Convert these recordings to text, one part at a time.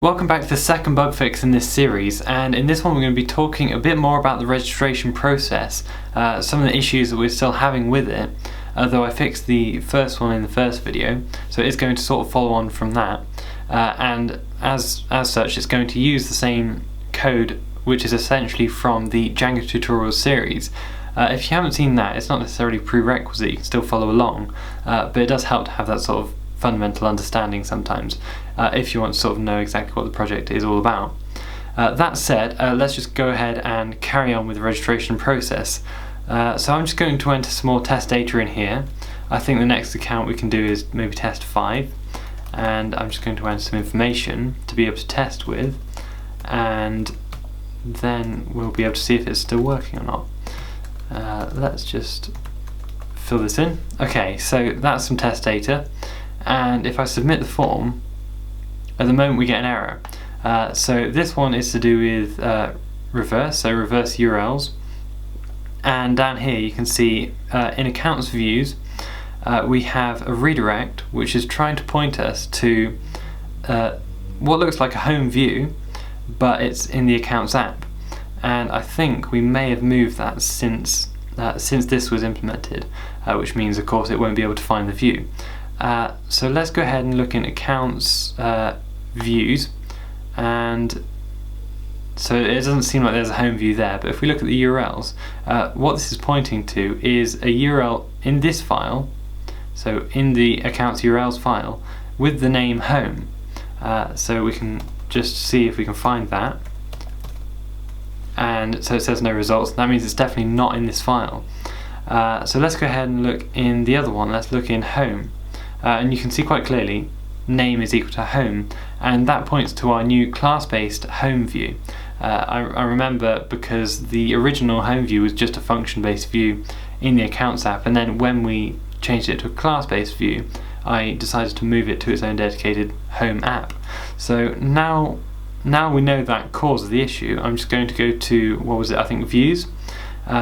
Welcome back to the second bug fix in this series, and in this one we're going to be talking a bit more about the registration process, some of the issues that we're still having with it, though I fixed the first one in the first video, so it's going to sort of follow on from that, and as such it's going to use the same code which is essentially from the Django tutorials series. If you haven't seen that, it's not necessarily prerequisite, you can still follow along, but it does help to have that sort of fundamental understanding sometimes, if you want to sort of know exactly what the project is all about. That said, let's just go ahead and carry on with the registration process. So I'm just going to enter some more test data in here. I think the next account we can do is maybe test 5, and I'm just going to enter some information to be able to test with, and then we'll be able to see if it's still working or not. Let's just fill this in. Okay, so that's some test data. And if I submit the form, at the moment we get an error. So this one is to do with reverse URLs. And down here you can see in accounts views we have a redirect which is trying to point us to what looks like a home view, but it's in the accounts app. And I think we may have moved that since this was implemented, which means of course it won't be able to find the view. So let's go ahead and look in accounts views, and so it doesn't seem like there's a home view there, but if we look at the URLs, what this is pointing to is a URL in this file, so in the accounts URLs file with the name home. So we can just see if we can find that, and so it says no results. That means it's definitely not in this file. So let's go ahead and look in the other one. Let's look in home. And you can see quite clearly name is equal to home, and that points to our new class-based home view. I remember because the original home view was just a function-based view in the accounts app, and then when we changed it to a class-based view I decided to move it to its own dedicated home app. So now we know that cause of the issue. I'm just going to go to, what was it, I think views,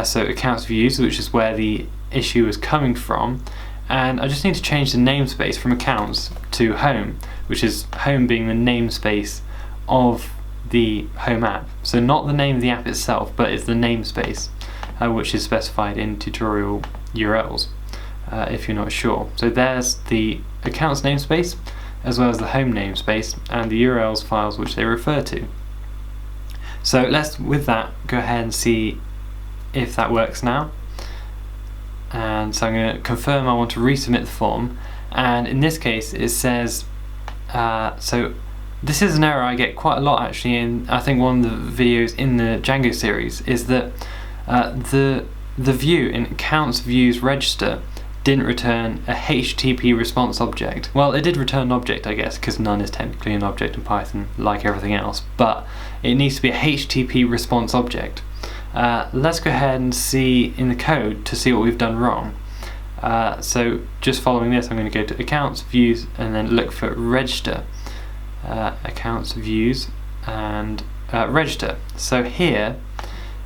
so accounts views, which is where the issue is coming from. And I just need to change the namespace from accounts to home, which is home being the namespace of the home app. So not the name of the app itself, but it's the namespace, which is specified in tutorial URLs, if you're not sure. So there's the accounts namespace, as well as the home namespace, and the URLs files which they refer to. So let's, with that, go ahead and see if that works now. And so I'm going to confirm I want to resubmit the form, and in this case it says, so this is an error I get quite a lot actually in, I think one of the videos in the Django series, is that the view in accounts views register didn't return a HTTP response object. Well, it did return an object, I guess, because none is technically an object in Python like everything else, but it needs to be a HTTP response object. Let's go ahead and see in the code to see what we've done wrong. So just following this, I'm going to go to accounts, views, and then look for register. Accounts, views, and register. So here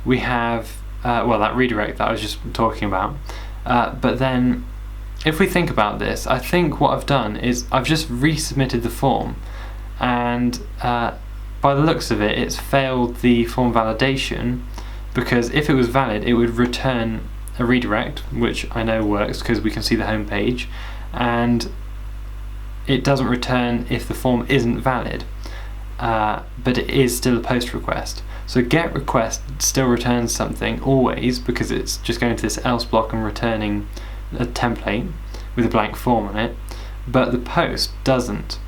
we have, well, that redirect that I was just talking about. But then if we think about this, I think what I've done is I've just resubmitted the form, and by the looks of it, it's failed the form validation, because if it was valid it would return a redirect, which I know works because we can see the home page, and it doesn't return if the form isn't valid, but it is still a post request. So get request still returns something always, because it's just going to this else block and returning a template with a blank form on it, but the post doesn't.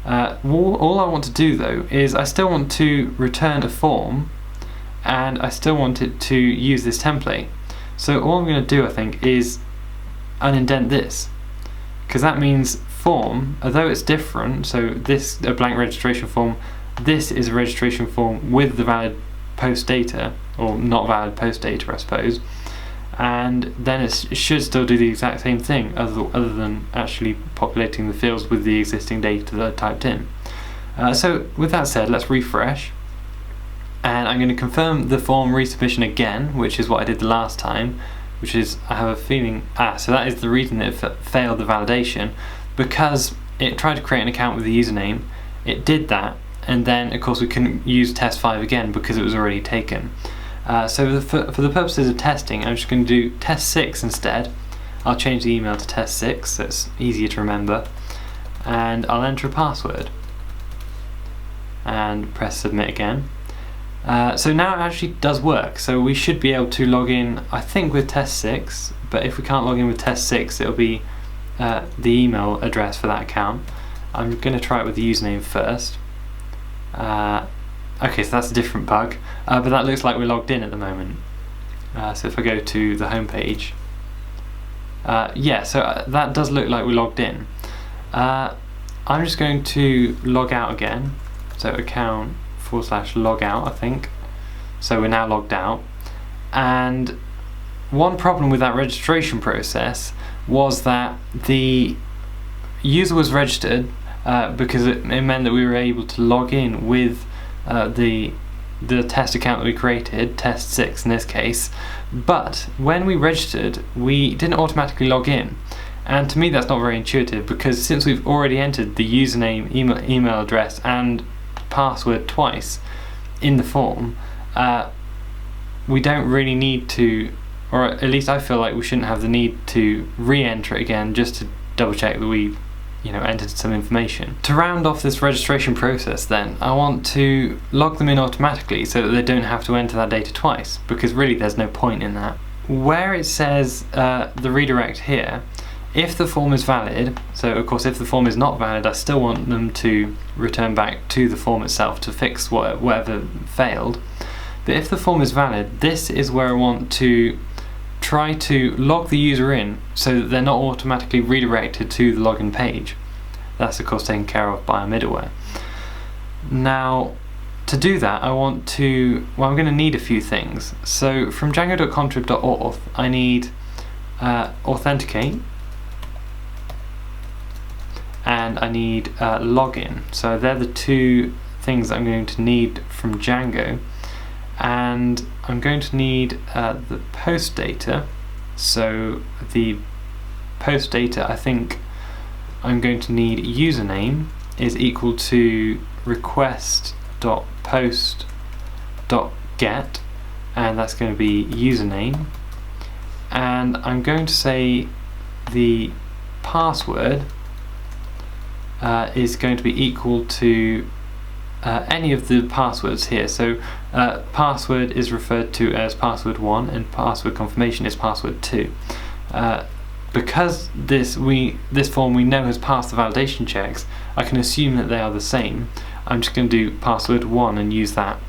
All I want to do though is I still want to return a form, and I still want it to use this template. So all I'm going to do, I think, is unindent this, because that means form, although it's different, so this a blank registration form, this is a registration form with the valid post data, or not valid post data I suppose, and then it should still do the exact same thing other than actually populating the fields with the existing data that I typed in. So with that said, let's refresh. And I'm going to confirm the form resubmission again, which is what I did the last time, which is, I have a feeling, so that is the reason it failed the validation, because it tried to create an account with the username, it did that, and then of course we couldn't use test 5 again because it was already taken. So for the purposes of testing, I'm just going to do test 6 instead. I'll change the email to test 6 so it's easier to remember, and I'll enter a password and press submit again. So now it actually does work, so we should be able to log in, I think, with test 6, but if we can't log in with test 6 it'll be the email address for that account. I'm going to try it with the username first. Okay, so that's a different bug, but that looks like we're logged in at the moment. So if I go to the home page, yeah, so that does look like we're logged in. I'm just going to log out again, so account /log out, I think. So we're now logged out, and one problem with that registration process was that the user was registered because it meant that we were able to log in with the test account that we created, test 6 in this case, but when we registered we didn't automatically log in, and to me that's not very intuitive, because since we've already entered the username, email address and password twice in the form, we don't really need to, or at least I feel like we shouldn't have the need to re-enter it again just to double check that we entered some information. To round off this registration process then, I want to log them in automatically so that they don't have to enter that data twice, because really there's no point in that. Where it says the redirect here, if the form is valid, so of course if the form is not valid I still want them to return back to the form itself to fix whatever failed, but if the form is valid, this is where I want to try to log the user in so that they're not automatically redirected to the login page. That's of course taken care of by our middleware. Now to do that I'm going to need a few things. So from django.contrib.auth I need authenticate, and I need login. So they're the two things I'm going to need from Django, and I'm going to need the post data. So the post data, I think I'm going to need username is equal to request.post.get, and that's going to be username, and I'm going to say the password is going to be equal to any of the passwords here. So password is referred to as password 1 and password confirmation is password 2. Because this form we know has passed the validation checks, I can assume that they are the same. I'm just going to do password 1 and use that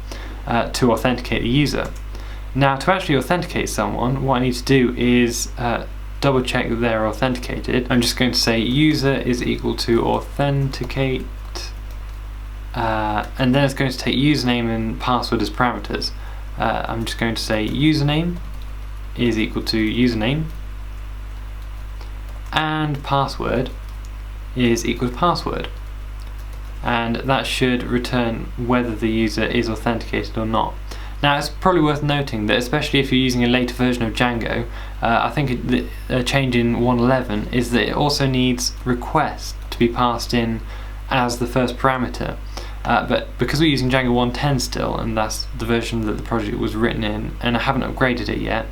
to authenticate the user. Now to actually authenticate someone, what I need to do is double check that they're authenticated. I'm just going to say user is equal to authenticate, and then it's going to take username and password as parameters. I'm just going to say username is equal to username and password is equal to password, and that should return whether the user is authenticated or not. Now it's probably worth noting that especially if you're using a later version of Django, I think a change in 1.11 is that it also needs request to be passed in as the first parameter. But because we're using Django 1.10 still, and that's the version that the project was written in, and I haven't upgraded it yet,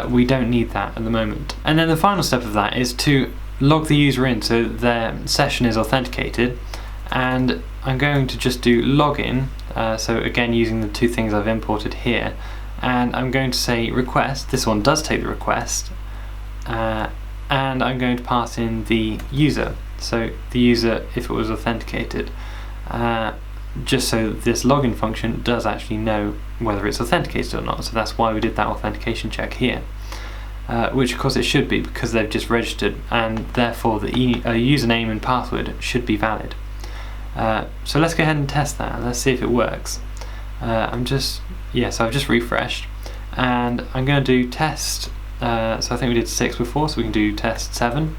we don't need that at the moment. And then the final step of that is to log the user in so their session is authenticated, and I'm going to just do login, so again using the two things I've imported here, and I'm going to say request. This one does take the request, and I'm going to pass in the user, so the user if it was authenticated, just so this login function does actually know whether it's authenticated or not. So that's why we did that authentication check here, which of course it should be because they've just registered, and therefore the username and password should be valid. So let's go ahead and test that. Let's see if it works. So I've just refreshed, and I'm going to do test. So I think we did 6 before, so we can do test 7,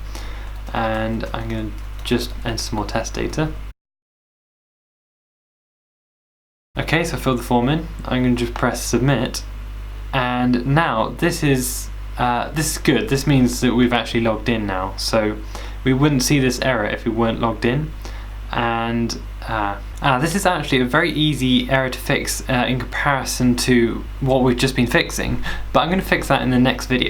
and I'm going to just enter some more test data. Okay, so I filled the form in. I'm going to just press submit, and now this is good. This means that we've actually logged in now. So we wouldn't see this error if we weren't logged in, and This is actually a very easy error to fix in comparison to what we've just been fixing, but I'm going to fix that in the next video.